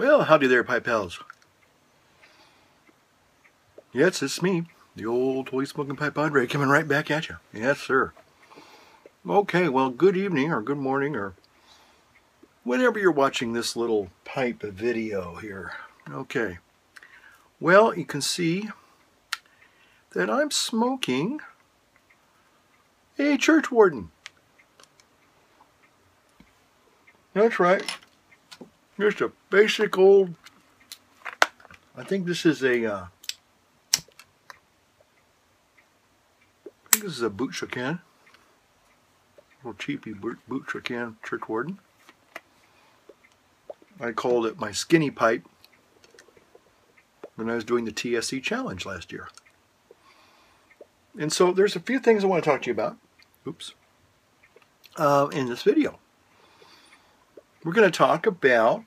Well, howdy there, pipe pals. Yes, it's me, the old holy smoking pipe padre, coming right back at you. Yes, sir. Okay, well, good evening or good morning or whenever you're watching this little pipe video here. Okay. Well, you can see that I'm smoking a church warden. That's right. Just a basic old, I think this is a boot shakan. Little cheapy boot shakan church warden. I called it my skinny pipe when I was doing the TSC challenge last year. And so there's a few things I want to talk to you about. Oops. In this video. We're going to talk about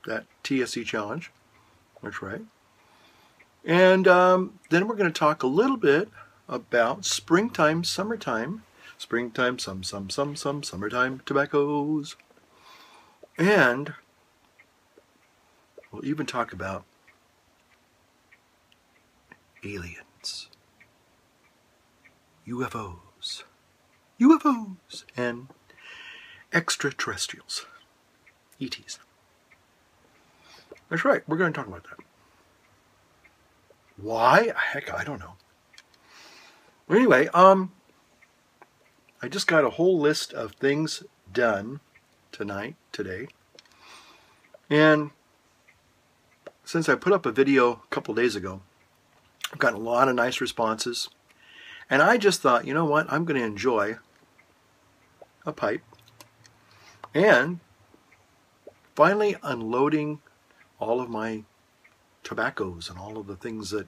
that TSC challenge. That's right. And then we're going to talk a little bit about springtime, summertime, summertime tobaccos. And we'll even talk about aliens, UFOs, and extraterrestrials, ETs. That's right, we're going to talk about that. Why? Heck, I don't know. Anyway, I just got a whole list of things done today. And since I put up a video a couple days ago, I've gotten a lot of nice responses. And I just thought, you know what, I'm going to enjoy a pipe and finally unloading all of my tobaccos and all of the things that,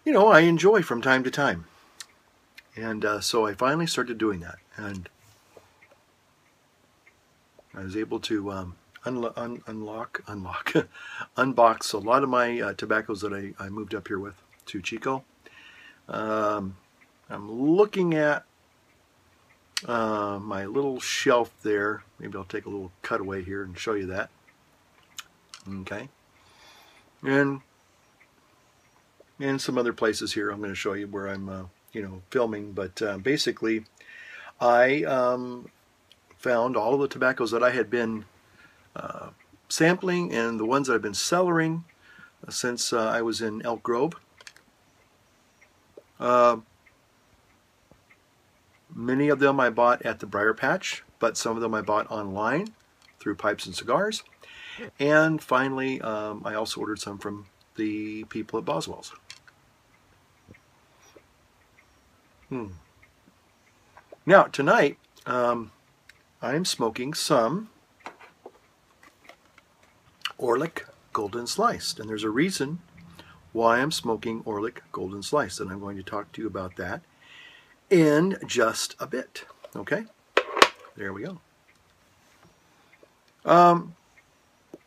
I enjoy from time to time. And so I finally started doing that. And I was able to unbox a lot of my tobaccos that I moved up here with to Chico. I'm looking at my little shelf there. Maybe I'll take a little cutaway here and show you that. Okay. And some other places here I'm going to show you where I'm, filming. But basically, I found all of the tobaccos that I had been sampling and the ones that I've been cellaring since I was in Elk Grove. Many of them I bought at the Briar Patch, but some of them I bought online through Pipes and Cigars. And finally, I also ordered some from the people at Boswell's. Now, tonight, I'm smoking some Orlik Golden Sliced. And there's a reason why I'm smoking Orlik Golden Sliced. And I'm going to talk to you about that in just a bit. Okay? There we go.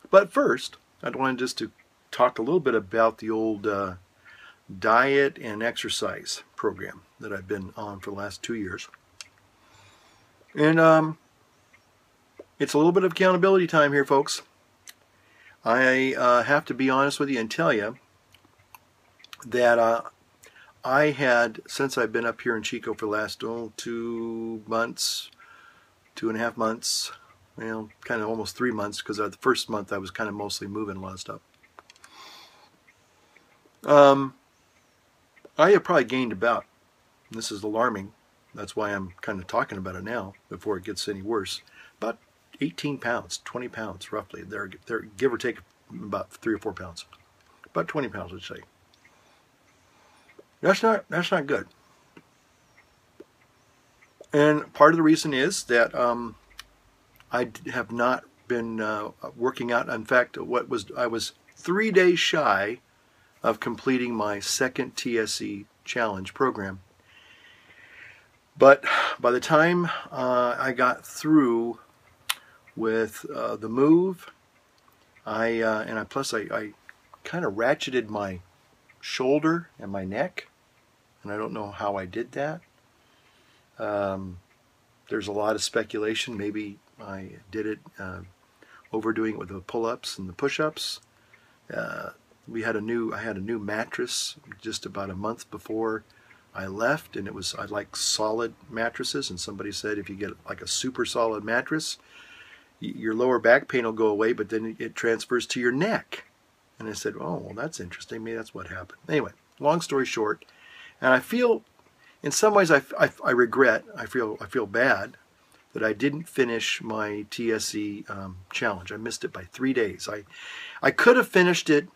But first, I'd want just to talk a little bit about the old diet and exercise program that I've been on for the last 2 years. And it's a little bit of accountability time here, folks. I have to be honest with you and tell you that I had, since I've been up here in Chico for the last 2 months, 2.5 months, well, kind of almost 3 months, because the first month I was kind of mostly moving a lot of stuff. I have probably gained about, this is alarming, that's why I'm kind of talking about it now, before it gets any worse, about 18 pounds, 20 pounds roughly. They're give or take about 3 or 4 pounds. About 20 pounds, I'd say. That's not good. And part of the reason is that I have not been working out. In fact, I was 3 days shy of completing my second TSC challenge program. But by the time I got through with the move, I kind of ratcheted my shoulder and my neck, and I don't know how I did that. There's a lot of speculation. Maybe I did it overdoing it with the pull-ups and the push-ups. I had a new mattress just about a month before I left, and I like solid mattresses, and somebody said if you get like a super solid mattress, your lower back pain will go away, but then it transfers to your neck. And I said, oh, well, that's interesting. Maybe that's what happened. Anyway, long story short, and I feel, in some ways, I regret, I feel bad that I didn't finish my TSE challenge. I missed it by 3 days. I could have finished it,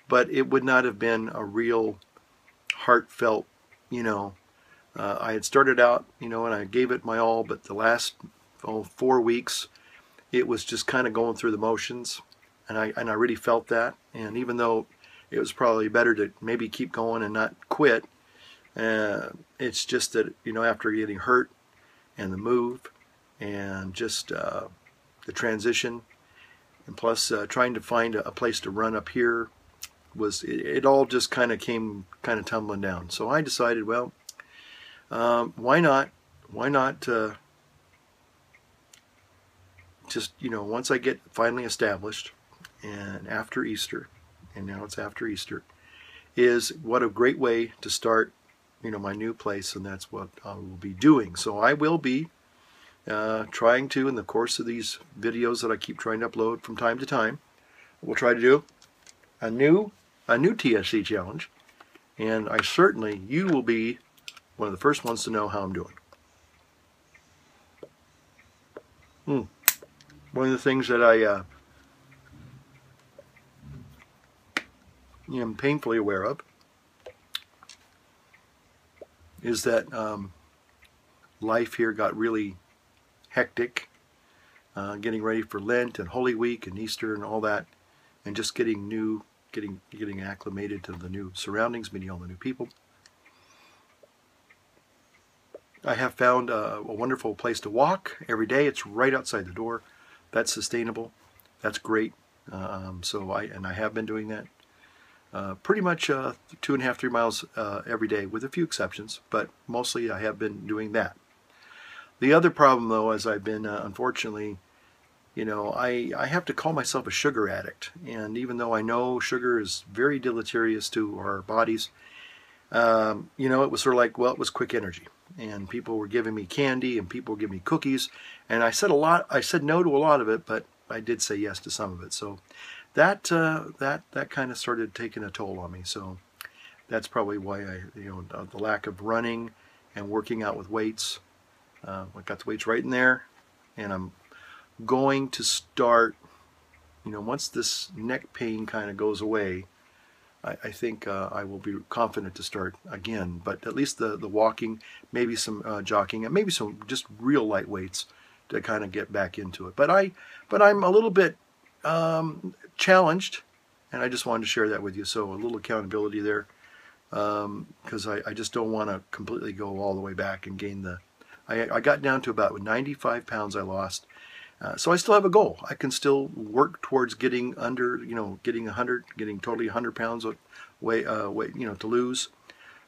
but it would not have been a real heartfelt, I had started out, and I gave it my all, but the last 4 weeks, it was just kind of going through the motions, and I really felt that. And even though it was probably better to maybe keep going and not quit, it's just that, after getting hurt and the move and just the transition, and plus trying to find a place to run up here, it all just kind of came tumbling down. So I decided, well, why not just, once I get finally established, and after Easter, and now it's after Easter, what a great way to start, my new place, and that's what I will be doing. So I will be trying to, in the course of these videos that I keep trying to upload from time to time, we'll try to do a new TSC challenge, and you will be one of the first ones to know how I'm doing. One of the things that I am painfully aware of is that life here got really hectic, getting ready for Lent and Holy Week and Easter and all that, and just getting acclimated to the new surroundings, meeting all the new people. I have found a wonderful place to walk every day. It's right outside the door. That's sustainable. That's great. I have been doing that pretty much 2.5, 3 miles every day, with a few exceptions, but mostly I have been doing that. The other problem, though, is I've been unfortunately, I have to call myself a sugar addict, and even though I know sugar is very deleterious to our bodies, it was sort of like, well, it was quick energy, and people were giving me candy, and people were giving me cookies, and I said no to a lot of it, but I did say yes to some of it. So that kind of started taking a toll on me. So that's probably why the lack of running and working out with weights. I got the weights right in there, and I'm going to start, once this neck pain kind of goes away, I think I will be confident to start again. But at least the walking, maybe some jogging, and maybe some just real light weights to kind of get back into it. But I'm a little bit challenged, and I just wanted to share that with you. So a little accountability there, because I just don't want to completely go all the way back and gain I got down to about 95 pounds I lost. So I still have a goal. I can still work towards getting under, getting totally 100 pounds of weight, to lose.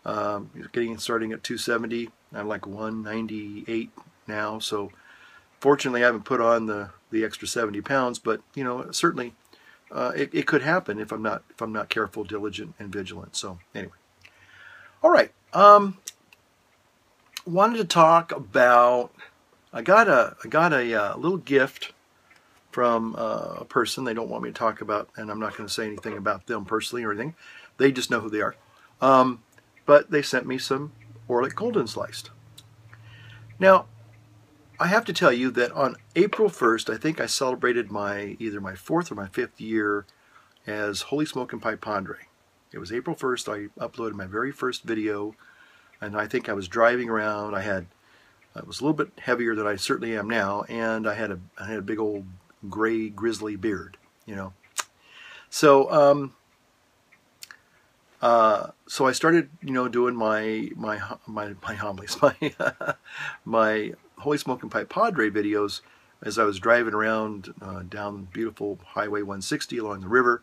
Starting at 270. I'm like 198 now. So fortunately, I haven't put on the extra 70 pounds. But certainly, it could happen if I'm not careful, diligent, and vigilant. So anyway, all right. Wanted to talk about. I got a little gift from a person they don't want me to talk about, and I'm not going to say anything about them personally or anything. They just know who they are. But they sent me some Orlick Golden Sliced. Now, I have to tell you that on April 1st, I think I celebrated either my 4th or my 5th year as Holy Smokin' Pi Padre. It was April 1st. I uploaded my very first video, and I think I was driving around. I was a little bit heavier than I certainly am now, and I had a big old gray grizzly beard, So so I started, doing my homilies, my Holy Smokin' Pi Padre videos as I was driving around down beautiful Highway 160 along the river,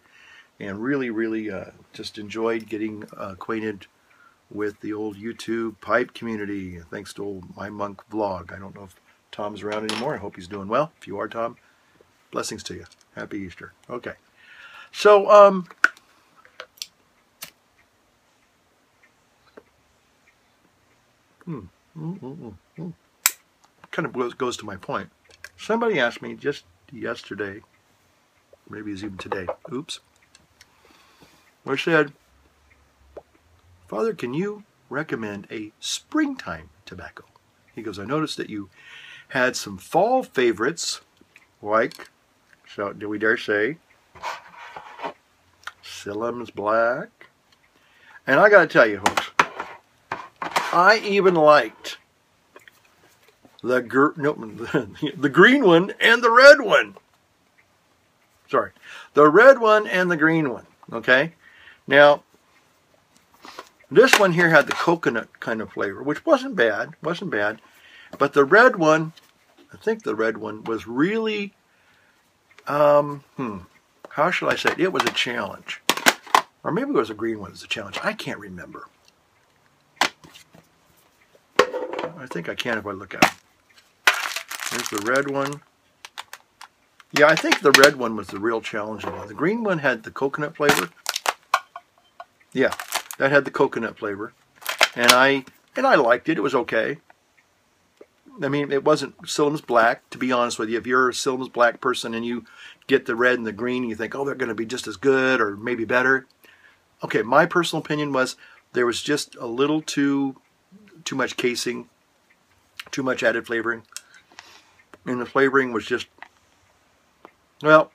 and really just enjoyed getting acquainted with the old YouTube pipe community, thanks to old My Monk Vlog. I don't know if Tom's around anymore. I hope he's doing well. If you are, Tom, Blessings to you. Happy Easter. Okay. So, kind of goes to my point. Somebody asked me just yesterday, maybe it's even today, oops, or said, Father, can you recommend a springtime tobacco? He goes, I noticed that you had some fall favorites, like, so do we dare say, Silem's Black. And I got to tell you, folks, I even liked the green one and the red one. Sorry, the red one and the green one. Okay, now this one here had the coconut kind of flavor, which wasn't bad, but the red one, I think the red one was really, how should I say it? It was a challenge. Or maybe it was a green one as a challenge. I can't remember. I think I can if I look at it. There's the red one. Yeah, I think the red one was the real challenging one. The green one had the coconut flavor. Yeah, that had the coconut flavor. And I liked it. It was okay. I mean, it wasn't Silem's Black, to be honest with you. If you're a Silem's Black person and you get the red and the green, you think, oh, they're going to be just as good or maybe better. Okay, my personal opinion was there was just a little too much casing, too much added flavoring. And the flavoring was just, well,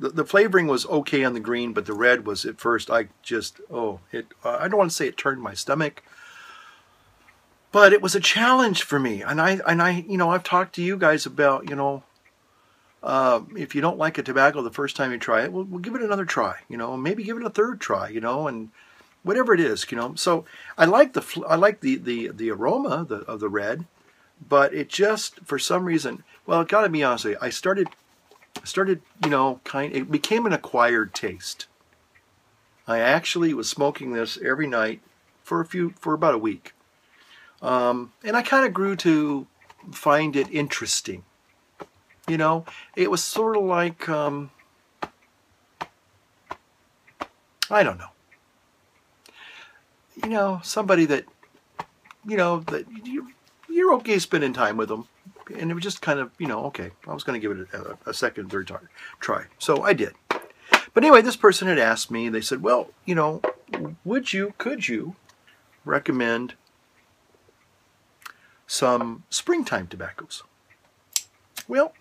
the flavoring was okay on the green, but the red was at first, I just, I don't want to say it turned my stomach, but it was a challenge for me. And I, you know, I've talked to you guys about, you know, if you don't like a tobacco the first time you try it, we'll give it another try, you know, maybe give it a third try, you know, and whatever it is, you know. So I like the aroma of the red, but it just, for some reason, well, gotta be honest with you, I started, you know, it became an acquired taste. I actually was smoking this every night for about a week. And I kind of grew to find it interesting. You know, it was sort of like, I don't know. You know, somebody that, you know, that you're okay spending time with them. And it was just kind of, you know, okay, I was going to give it a second, third try. So I did. But anyway, this person had asked me, they said, well, you know, could you recommend some springtime tobaccos? Well,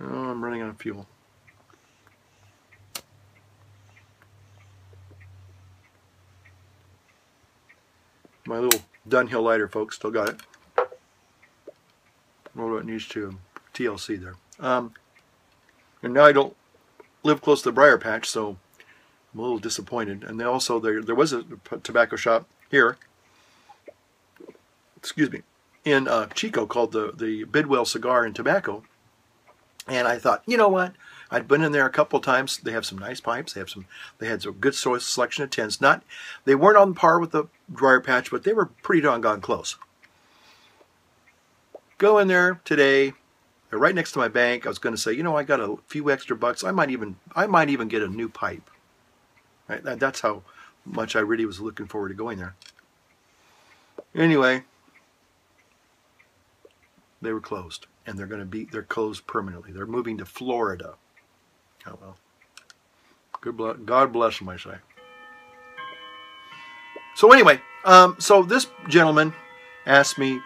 I'm running out of fuel. My little Dunhill lighter, folks, still got it. Although it needs to TLC there. And now I don't live close to the briar patch, so I'm a little disappointed. And then also there was a tobacco shop here, excuse me, in Chico called the Bidwell Cigar and Tobacco. And I thought, you know what? I'd been in there a couple of times. They have some nice pipes. They had some good selection of tins. They weren't on par with the briar patch, but they were pretty doggone close. Go in there today. They're right next to my bank. I was going to say, you know, I got a few extra bucks. I might even get a new pipe. Right? That's how much I really was looking forward to going there. Anyway, they were closed, and they're closed permanently. They're moving to Florida. Oh well. God bless them, I say. So anyway, so this gentleman asked me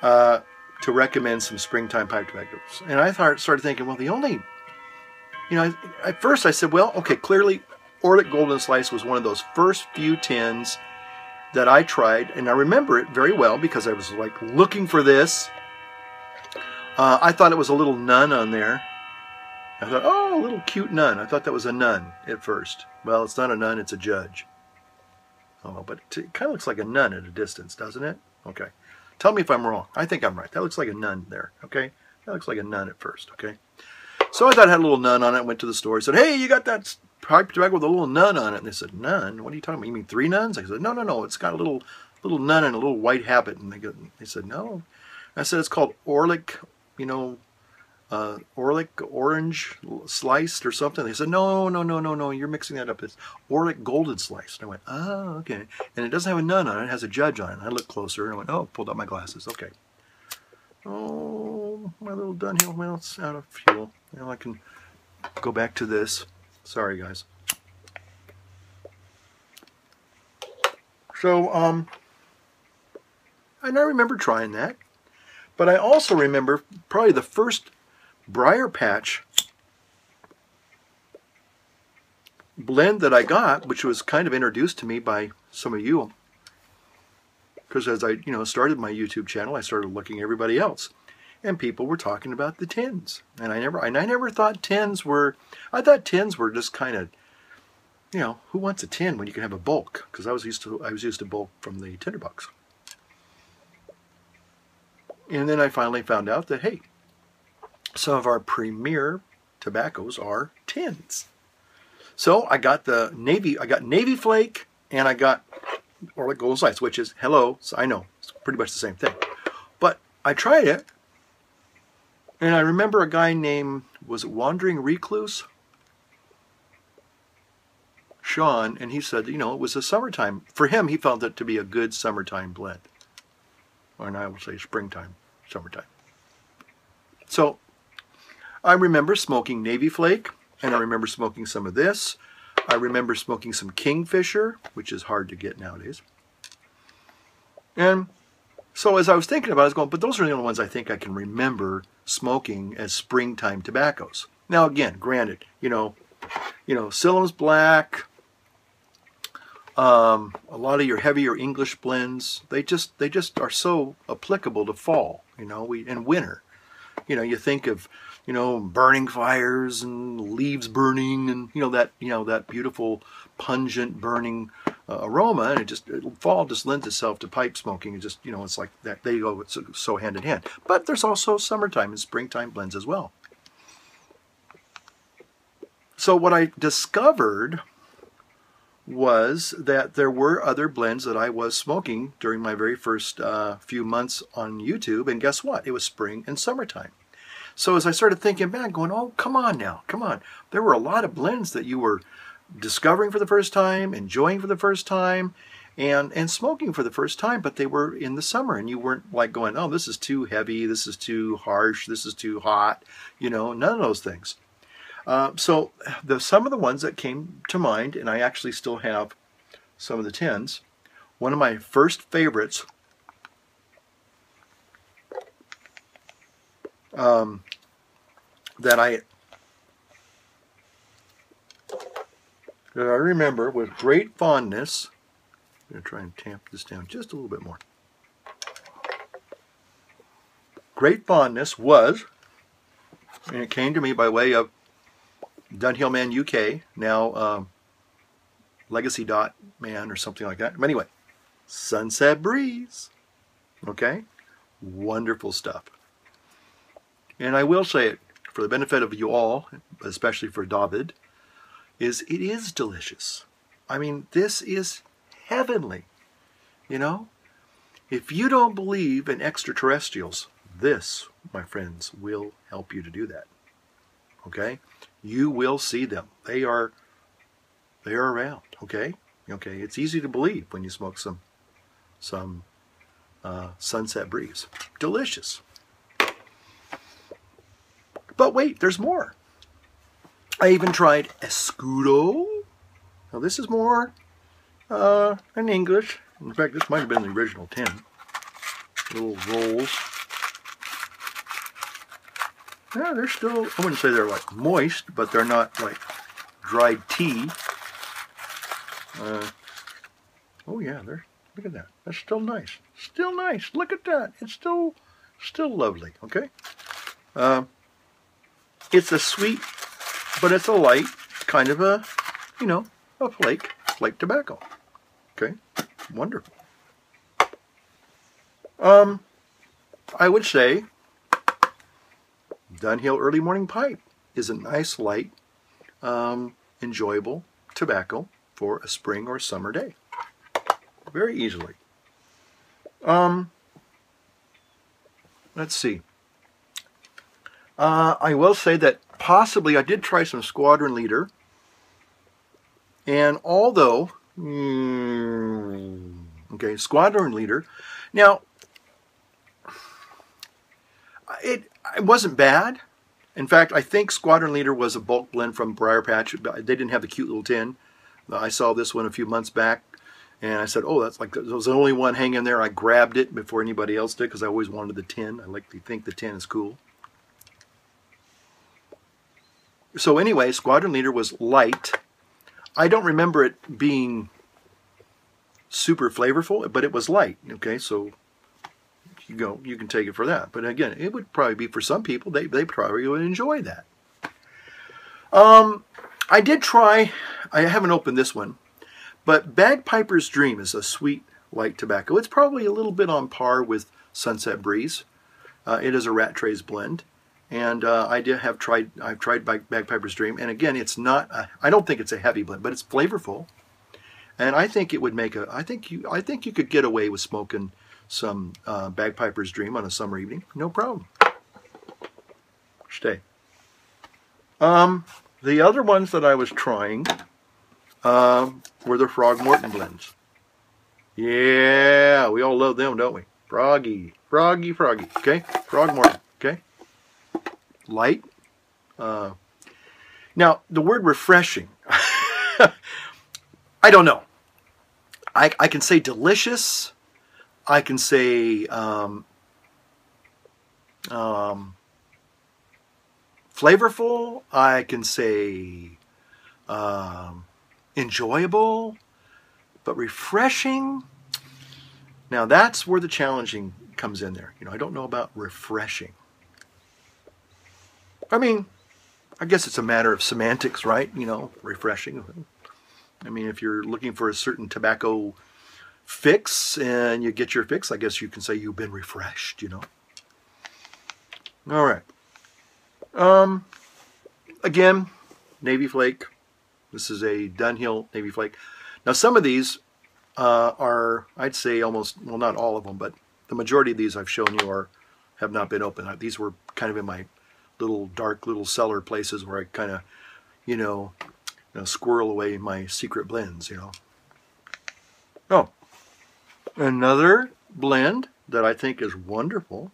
to recommend some springtime pipe tobaccos. And I started thinking, well, the only, you know, at first I said, well, okay, clearly Orlick Golden Slice was one of those first few tins that I tried, and I remember it very well because I was like looking for this. I thought it was a little nun on there. I thought, oh, a little cute nun. I thought that was a nun at first. Well, it's not a nun, it's a judge. Oh, but it kind of looks like a nun at a distance, doesn't it? Okay. Tell me if I'm wrong. I think I'm right. That looks like a nun there, okay? That looks like a nun at first, okay? So I thought it had a little nun on it. Went to the store. Said, hey, you got that pipe tobacco with a little nun on it? And they said, nun? What are you talking about? You mean 3 nuns? I said, no. It's got a little nun in a little white habit. And they said, no. I said, it's called Orlick, you know, Orlick orange sliced or something. They said, no, no, no, no, no, you're mixing that up. It's Orlick golden sliced. And I went, oh, okay. And it doesn't have a nun on it. It has a judge on it. And I looked closer and I went, oh, pulled out my glasses. Okay. Oh, my little Dunhill. Well, it's out of fuel. Now I can go back to this. Sorry, guys. So, and I remember trying that. But I also remember probably the first Briar Patch blend that I got, which was kind of introduced to me by some of you. Because as I, started my YouTube channel, I started looking at everybody else. And people were talking about the tins. And I never thought tins were, I thought tins were just kind of, who wants a tin when you can have a bulk? Because I was used to bulk from the tinderbox. And then I finally found out that, hey, some of our premier tobaccos are tins. So I got Navy Flake, and I got Orlick Golden Slice, which is, hello, I know, it's pretty much the same thing. But I tried it, and I remember a guy named, was it Wandering Recluse? Sean, and he said, it was a summertime. For him, he found it to be a good summertime blend. Or I will say springtime, summertime. So I remember smoking Navy Flake, and I remember smoking some of this. I remember smoking some Kingfisher, which is hard to get nowadays. And so as I was thinking about it, I was going, but those are the only ones I think I can remember smoking as springtime tobaccos. Now again, granted, Sillam's Black, a lot of your heavier English blends, they just are so applicable to fall, and winter. You think of, burning fires and leaves burning and, that beautiful pungent burning aroma, and fall just lends itself to pipe smoking. It just, it's like that, they go so hand in hand. But there's also summertime and springtime blends as well. So what I discovered was that there were other blends that I was smoking during my very first few months on YouTube, and guess what? It was spring and summertime. So as I started thinking back, going, oh, come on now, come on. There were a lot of blends that you were discovering for the first time, enjoying for the first time, and smoking for the first time, but they were in the summer, and you weren't like going, oh, this is too heavy, this is too harsh, this is too hot, none of those things. So some of the ones that came to mind, and I actually still have some of the tins. One of my first favorites that I remember with great fondness. I'm going to try and tamp this down just a little bit more. Great fondness was, and it came to me by way of Dunhill Man UK, now Legacy Dot Man or something like that. But anyway, Sunset Breeze. Okay? Wonderful stuff. And I will say it for the benefit of you all, especially for David, it is delicious. I mean, this is heavenly. If you don't believe in extraterrestrials, this, my friends, will help you to do that. Okay? You will see them. They are around. Okay? Okay. It's easy to believe when you smoke some Sunset Breeze. Delicious. But wait, there's more. I even tried Escudo. Now this is more in English. In fact, this might have been the original tin. Little rolls. Yeah, they're still, I wouldn't say they're like moist, but they're not like dried tea. Oh yeah, look at that. That's still nice. Still nice. Look at that. It's still lovely, okay? It's a sweet, but it's a light, kind of a flake tobacco. Okay? Wonderful. I would say Dunhill Early Morning Pipe is a nice, light, enjoyable tobacco for a spring or summer day. Very easily. Let's see. I will say that possibly I did try some Squadron Leader. And although, okay, Squadron Leader. Now, it wasn't bad. In fact, I think Squadron Leader was a bulk blend from Briar Patch. They didn't have the cute little tin. I saw this one a few months back, and I said, oh, that's like, it was the only one hanging there. I grabbed it before anybody else did because I always wanted the tin. I like to think the tin is cool. So anyway, Squadron Leader was light. I don't remember it being super flavorful, but it was light. Okay, so you can take it for that. But again, it would probably be for some people. They probably would enjoy that. I did try. I haven't opened this one, but Bagpiper's Dream is a sweet light tobacco. It's probably a little bit on par with Sunset Breeze. It is a Rat Trays blend, and I've tried Bagpiper's Dream, and again, it's not. I don't think it's a heavy blend, but it's flavorful, and I think it would make a. I think you could get away with smoking some Bagpiper's Dream on a summer evening, no problem. Stay. The other ones that I was trying were the Frogmorton blends. Yeah, we all love them, don't we? Froggy. Okay, Frogmorton. Okay, light. Now the word refreshing. I don't know. I can say delicious. I can say flavorful. I can say enjoyable, but refreshing. Now that's where the challenging comes in there. I don't know about refreshing. I mean, I guess it's a matter of semantics, right? Refreshing. I mean, if you're looking for a certain tobacco fix and you get your fix, I guess you can say you've been refreshed, All right. Again, Navy Flake. This is a Dunhill Navy Flake. Now some of these are, I'd say almost, well, not all of them, but the majority of these I've shown you have not been opened. These were kind of in my dark little cellar places where I kind of, squirrel away my secret blends, Oh, another blend that I think is wonderful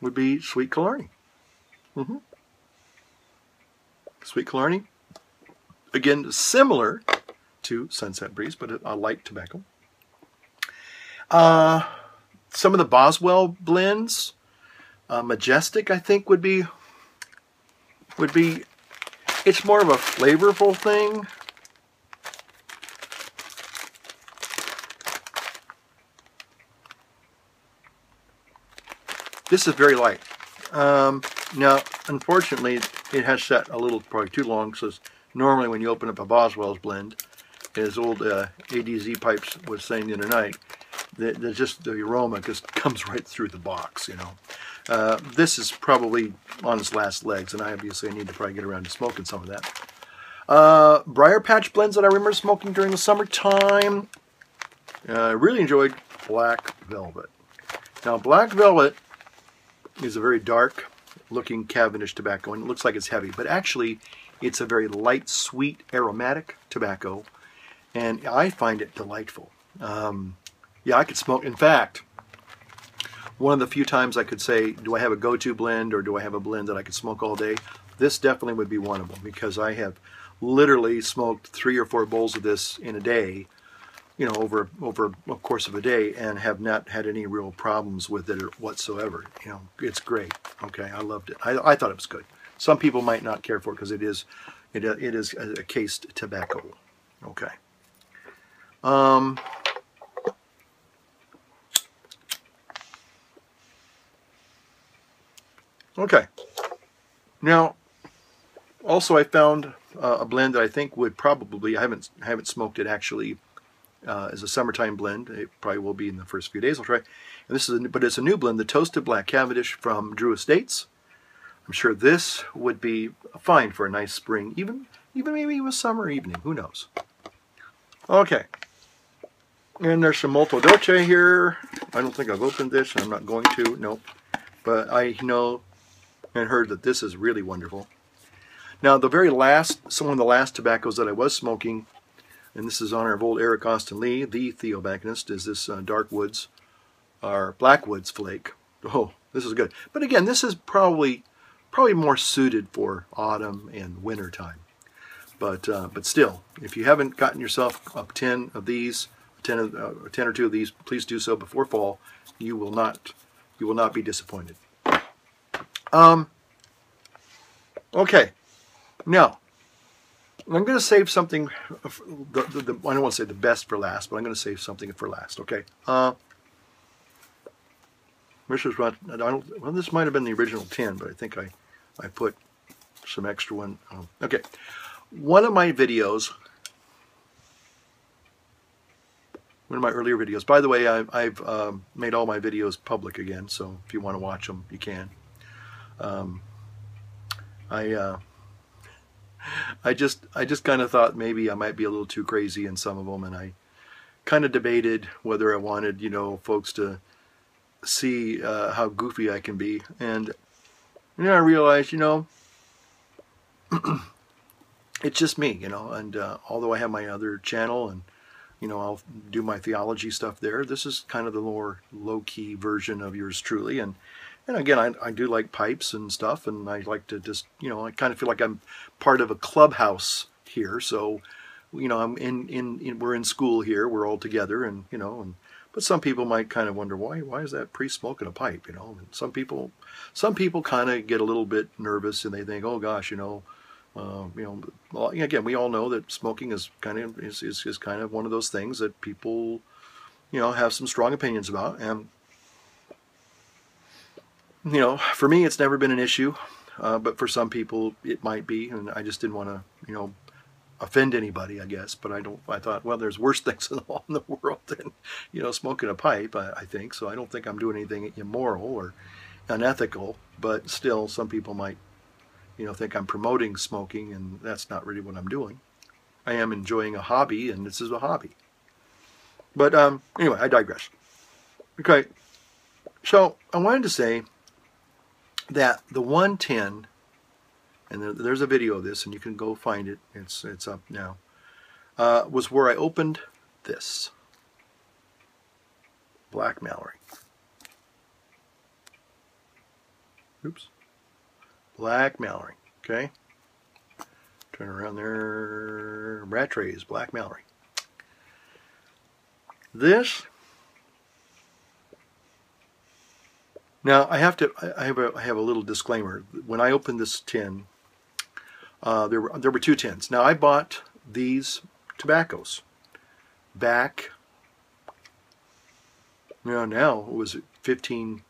would be Sweet Killarney. Sweet Killarney, again, similar to Sunset Breeze, but a light tobacco. Some of the Boswell blends, Majestic, I think would be. It's more of a flavorful thing. This is very light. Now, unfortunately, it has sat a little, probably too long, so normally when you open up a Boswell's blend, as old ADZ Pipes was saying the other night, the aroma just comes right through the box, This is probably on its last legs, and I obviously need to probably get around to smoking some of that. Briar Patch blends that I remember smoking during the summertime. I really enjoyed Black Velvet. Now, Black Velvet is a very dark looking Cavendish tobacco, and it looks like it's heavy, but actually it's a very light, sweet, aromatic tobacco, and I find it delightful. Yeah, I could smoke. In fact, one of the few times I could say, do I have a go-to blend or do I have a blend that I could smoke all day? This definitely would be one of them, because I have literally smoked 3 or 4 bowls of this in a day, over a course of a day, and have not had any real problems with it whatsoever. It's great. Okay, I loved it. I thought it was good. Some people might not care for it because it is a cased tobacco. Okay. Okay. Now, also I found a blend that I think would probably, I haven't smoked it actually as a summertime blend. It probably will be in the first few days. I'll try. And this is, but it's a new blend, the Toasted Black Cavendish from Drew Estates. I'm sure this would be fine for a nice spring, even maybe a summer evening. Who knows? Okay. And there's some Molto Dolce here. I don't think I've opened this, and I'm not going to. Nope. But I know and heard that this is really wonderful. Now, the very last, one of the last tobaccos that I was smoking, and this is honor of old Eric Austin Lee, the theobacconist, is this Dark Woods, or Black Woods flake. Oh, this is good. But again, this is probably more suited for autumn and winter time. But still, if you haven't gotten yourself up 10 of these, 10 or 2 of these, please do so before fall. You will not be disappointed. Okay, now I'm going to save something. I don't want to say the best for last, but I'm going to save something for last. Okay. This might have been the original 10, but I think I put some extra one. Okay, one of my videos. One of my earlier videos. By the way, I've made all my videos public again, so if you want to watch them, you can. I just kind of thought maybe I might be a little too crazy in some of them, and I kind of debated whether I wanted, folks to see how goofy I can be, and I realized, it's just me, and although I have my other channel and I'll do my theology stuff there. This is kind of the more low-key version of yours truly. And again, I do like pipes and stuff, and I like to just, I kind of feel like I'm part of a clubhouse here. So, I'm we're in school here. We're all together, and, but some people might kind of wonder, why is that priest smoking a pipe, And some people kind of get a little bit nervous, and they think, oh gosh, again, we all know that smoking is kind of one of those things that people, have some strong opinions about. And, for me, it's never been an issue, but for some people it might be, and I just didn't want to, offend anybody, I guess. But I thought, well, there's worse things in the world than, smoking a pipe, I think. So I don't think I'm doing anything immoral or unethical, but still, some people might think I'm promoting smoking, and that's not really what I'm doing. I am enjoying a hobby, and this is a hobby. But anyway, I digress. Okay, so I wanted to say that the 110, and there's a video of this, and you can go find it. It's up now. Was where I opened this Black Mallory. Oops. Black Mallory, okay? Turn around there. Rattray's Black Mallory. This. Now I have a little disclaimer. When I opened this tin, there were 2 tins. Now I bought these tobaccos back. Now it was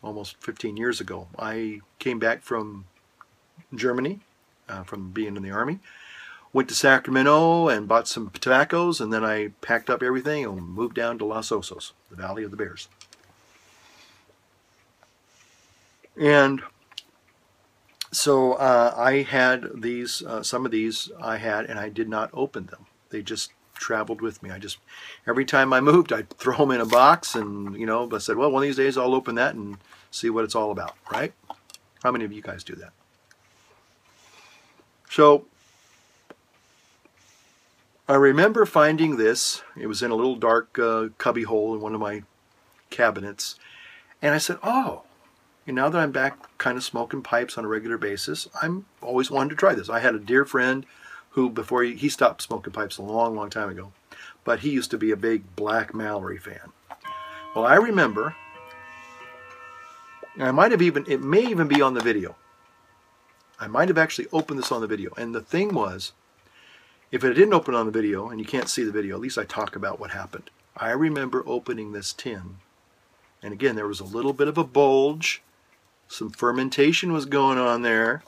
almost 15 years ago. I came back from Germany, from being in the Army, went to Sacramento and bought some tobaccos, and then I packed up everything and moved down to Los Osos, the Valley of the Bears. And so I had these, some of these I had, and I did not open them. They just traveled with me. Every time I moved, I'd throw them in a box, and I said, well, one of these days I'll open that and see what it's all about, right? How many of you guys do that? So I remember finding this. It was in a little dark cubby hole in one of my cabinets. And I said, oh, now that I'm back kind of smoking pipes on a regular basis, I'm always wanted to try this. I had a dear friend who, before he stopped smoking pipes a long, long time ago, but he used to be a big Black Mallory fan. Well, I remember, and it may even be on the video. I might have actually opened this on the video. And the thing was, if it didn't open on the video, and you can't see the video, at least I talk about what happened. I remember opening this tin, and again, there was a little bit of a bulge. Some fermentation was going on there.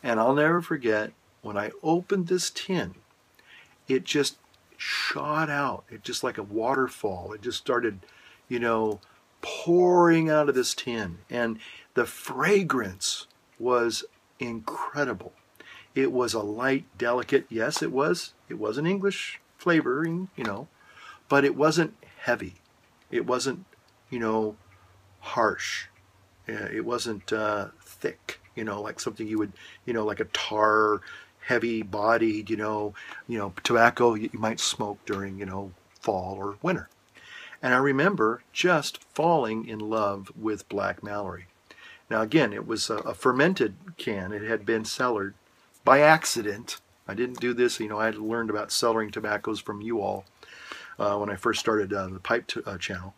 And I'll never forget, when I opened this tin, it just shot out. It just like a waterfall. It just started, pouring out of this tin. And the fragrance was incredible. It was a light, delicate, yes, it was an English flavoring, but it wasn't heavy. It wasn't, harsh. It wasn't thick, like something you would, like a tar, heavy-bodied, tobacco you might smoke during, fall or winter. And I remember just falling in love with Black Mallory. Now again, it was a fermented can. It had been cellared by accident. I didn't do this, I had learned about cellaring tobaccos from you all when I first started the pipe channel.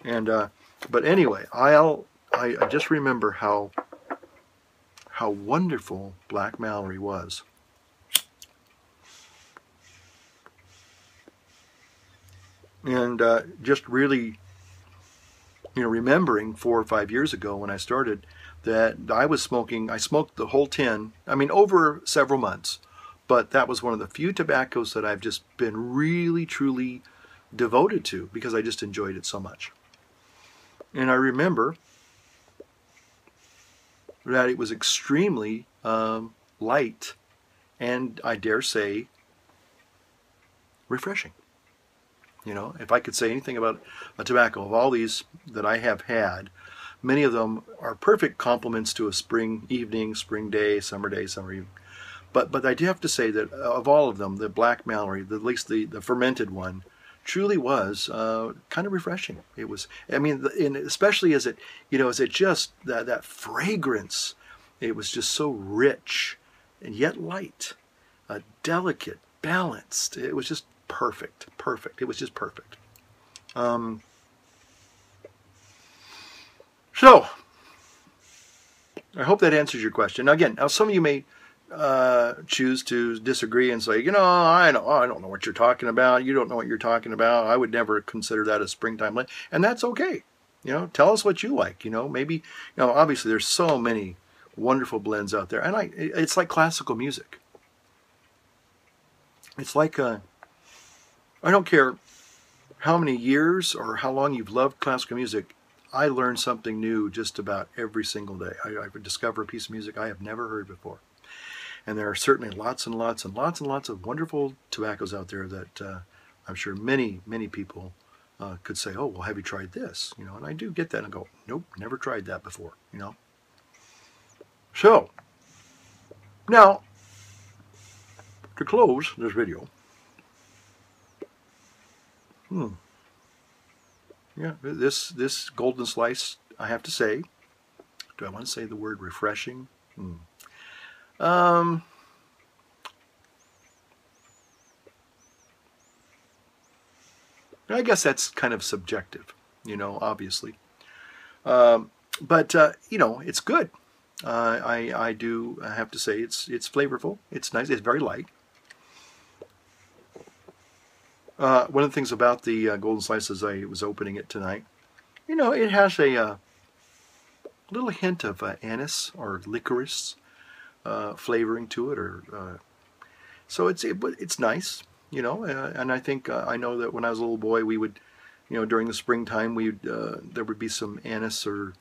And but anyway, I just remember how wonderful Black Mallory was. And just really, remembering 4 or 5 years ago when I started that I smoked the whole tin, over several months, but that was one of the few tobaccos that I've just been really, truly devoted to because I just enjoyed it so much. And I remember that it was extremely light and, I dare say, refreshing. If I could say anything about a tobacco, of all these that I have had, many of them are perfect complements to a spring evening, spring day, summer evening. But I do have to say that of all of them, the Black Mallory, at least the fermented one, truly was kind of refreshing. It was, and especially as it, as it just, that fragrance, it was just so rich and yet light, delicate, balanced. It was just perfect. It was just perfect. So, I hope that answers your question. Now, again, some of you may choose to disagree and say, I don't know what you're talking about. You don't know what you're talking about. I would never consider that a springtime blend. And that's okay. Tell us what you like. Maybe, obviously there's so many wonderful blends out there. And it's like classical music. It's like, I don't care how many years or how long you've loved classical music, I learn something new just about every single day. I discover a piece of music I have never heard before. And there are certainly lots and lots and lots and lots of wonderful tobaccos out there that I'm sure many, many people could say, oh, well, have you tried this? And I do get that and go, nope, never tried that before, So, now, to close this video, yeah, this golden slice, I have to say, do I want to say the word refreshing? I guess that's kind of subjective, obviously. But it's good. I do have to say it's flavorful. It's nice. It's very light. One of the things about the golden slice as I was opening it tonight, it has a little hint of anise or licorice flavoring to it, or so it's nice, and I think I know that when I was a little boy, we would, during the springtime, there would be some anise, or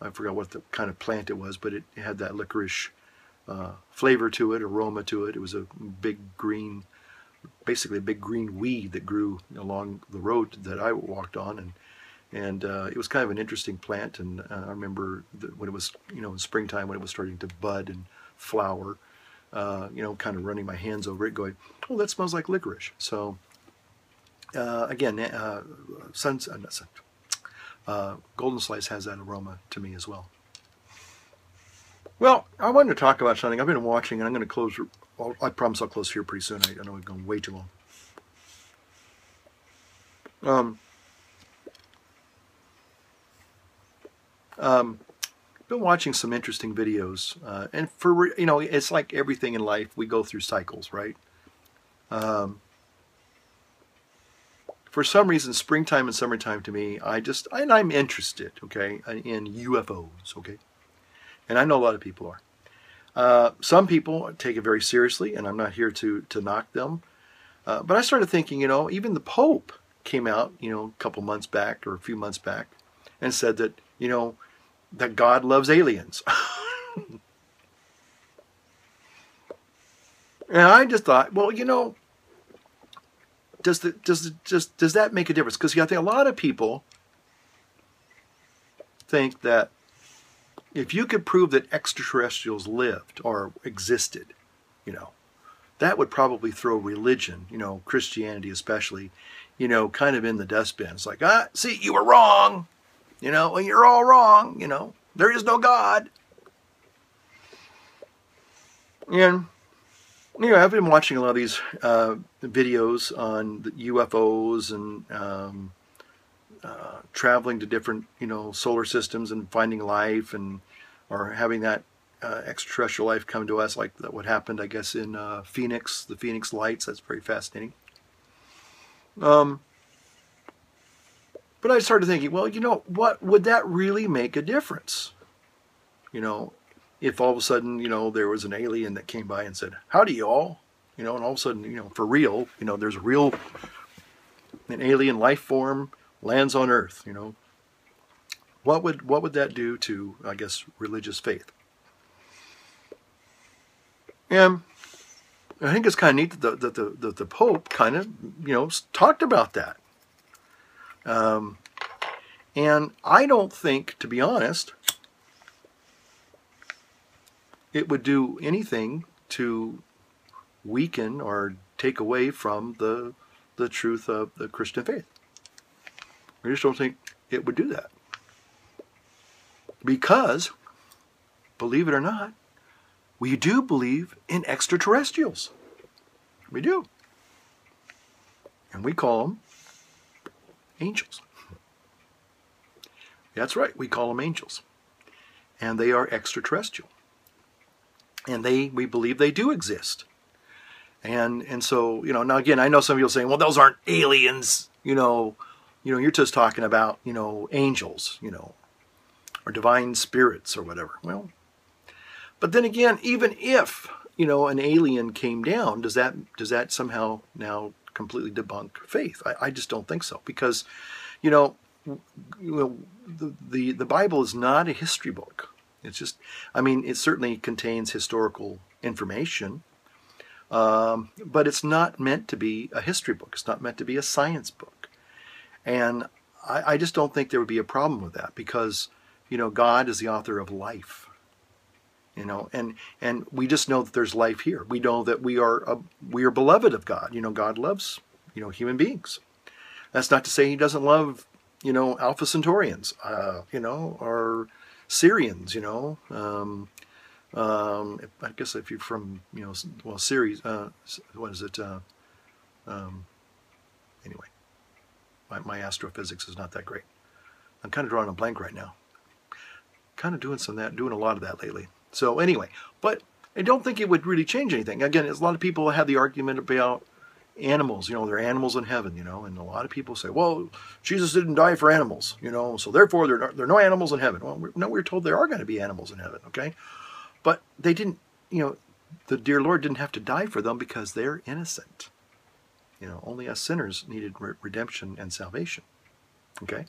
I forgot what the kind of plant it was, but it had that licorice flavor to it, aroma to it. It was a big green, basically a big green weed that grew along the road that I walked on, and it was kind of an interesting plant. And I remember when it was, in springtime, when it was starting to bud and flower, kind of running my hands over it, going, oh, that smells like licorice. So again, golden slice has that aroma to me as well. Well, I wanted to talk about something I've been watching, and I'm going to close. Well, I promise I'll close here pretty soon. I know we've gone way too long. Been watching some interesting videos, and it's like everything in life, we go through cycles, right? For some reason, springtime and summertime to me, I'm interested, okay, in UFOs, okay, and I know a lot of people are. Some people take it very seriously, and I'm not here to knock them. But I started thinking, even the Pope came out, a couple months back or a few months back and said that, that God loves aliens. And I just thought, well, does that make a difference? Because I think a lot of people think that if you could prove that extraterrestrials lived or existed, you know, that would probably throw religion, you know, Christianity especially, you know, kind of in the dustbin. It's like, see, you were wrong. You know, you're all wrong. You know, there is no God. And, you know, I've been watching a lot of these videos on the UFOs and traveling to different, you know, solar systems and finding life, and or having that extraterrestrial life come to us, like what happened, I guess, in Phoenix, the Phoenix Lights. That's very fascinating. But I started thinking, well, you know, what would that really make a difference? You know, if all of a sudden, you know, there was an alien that came by and said, "Howdy, y'all," you know, and all of a sudden, you know, for real, you know, there's an alien life form lands on Earth, you know, what would that do to, I guess, religious faith? And I think it's kind of neat that the Pope kind of, you know, talked about that. And I don't think, to be honest, it would do anything to weaken or take away from the truth of the Christian faith. I just don't think it would do that. Because, believe it or not, we do believe in extraterrestrials. We do. And we call them angels. That's right, we call them angels. And they are extraterrestrial. And we believe they do exist. And so, you know, now again, I know some people saying, well, those aren't aliens, you know, you're just talking about, you know, angels, you know, or divine spirits or whatever. Well, but then again, even if, you know, an alien came down, does that somehow now completely debunk faith? I just don't think so, because, you know, the Bible is not a history book. It's just, I mean, it certainly contains historical information, but it's not meant to be a history book. It's not meant to be a science book. And I just don't think there would be a problem with that, because, you know, God is the author of life. You know, and we just know that there's life here. We know that we are beloved of God. You know, God loves, you know, human beings. That's not to say He doesn't love, you know, Alpha Centaurians, you know, or Syrians, you know. I guess if you're from, you know, well, Ceres, what is it? Anyway, my astrophysics is not that great. I'm kind of drawing a blank right now. Kind of doing a lot of that lately. So anyway, but I don't think it would really change anything. Again, a lot of people have the argument about animals. You know, there are animals in heaven, you know, and a lot of people say, well, Jesus didn't die for animals, you know, so therefore there are no animals in heaven. Well, no, we're told there are going to be animals in heaven, okay? But they didn't, you know, the dear Lord didn't have to die for them because they're innocent. You know, only us sinners needed redemption and salvation, okay?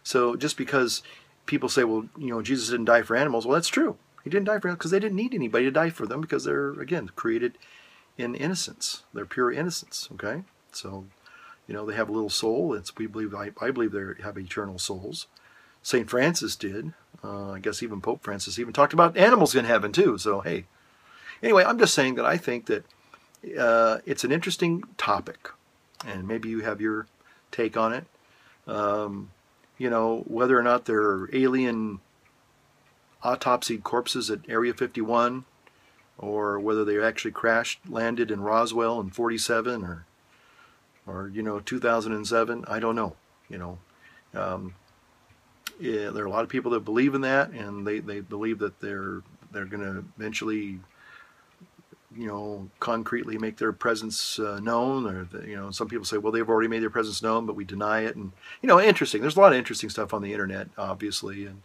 So just because people say, well, you know, Jesus didn't die for animals, well, that's true. He didn't die for them because they didn't need anybody to die for them, because they're, again, created in innocence. They're pure innocence, okay? So, you know, they have a little soul. I believe they have eternal souls. St. Francis did. I guess even Pope Francis even talked about animals in heaven too. So, hey. Anyway, I'm just saying that I think that it's an interesting topic, and maybe you have your take on it. You know, whether or not there are alien autopsied corpses at Area 51, or whether they actually landed in Roswell in 47 or you know, 2007, I don't know. You know, yeah, there are a lot of people that believe in that, and they believe that they're going to eventually, you know, concretely make their presence known. Or you know, some people say, well, they've already made their presence known, but we deny it. And you know, interesting. There's a lot of interesting stuff on the internet, obviously, and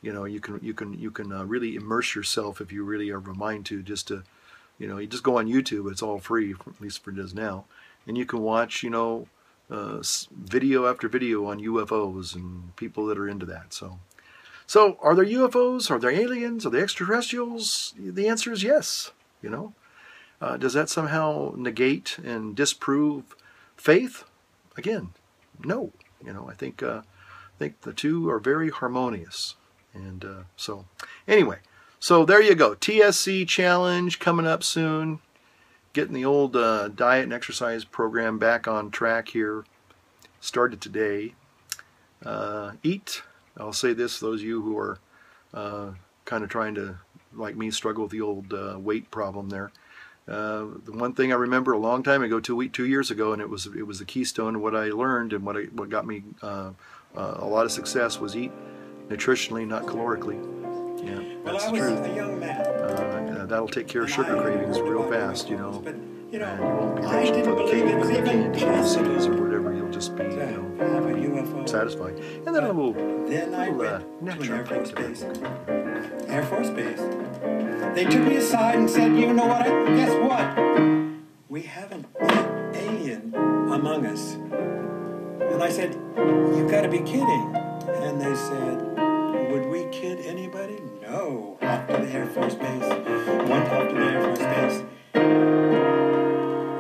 you know, you can really immerse yourself if you really are of a mind to, just to, you know, you just go on YouTube. It's all free, at least for it is now, and you can watch, you know, video after video on UFOs and people that are into that. So are there UFOs? Are there aliens? Are they extraterrestrials? The answer is yes. You know, does that somehow negate and disprove faith? Again, no. You know, I think the two are very harmonious. And so, anyway, so there you go. TSC challenge coming up soon. Getting the old diet and exercise program back on track here. Started today. Eat. I'll say this, those of you who are kind of trying to, like me, struggle with the old weight problem there. The one thing I remember a long time ago, 2 years ago, and it was the keystone of what I learned and what got me a lot of success was eat nutritionally, not calorically. Yeah, that's the truth. A young man. That'll take care of sugar cravings real fast, you know. And you won't be I reaching for didn't the believe cake it was or the even candy or the possible CDs or whatever. You'll just be, you know, have a UFO. satisfied. And then a little, Then I went to an natural Air Force base. taste. Air Force base. They took me aside and said, you know what? Guess what? We have an alien among us. And I said, you've got to be kidding. And they said, would we kid anybody? No. Off to the Air Force base. Went off to the Air Force base.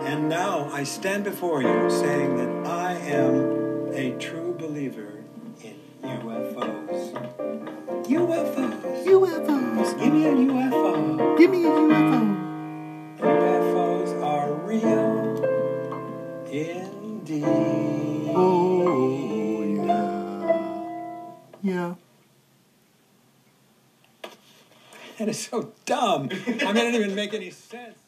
And now I stand before you saying that I am a true believer in UFOs. UFOs. UFOs. Give me a UFO. Give me a UFO. UFOs are real indeed. Oh, yeah. Yeah. That is so dumb. I mean, it didn't even make any sense.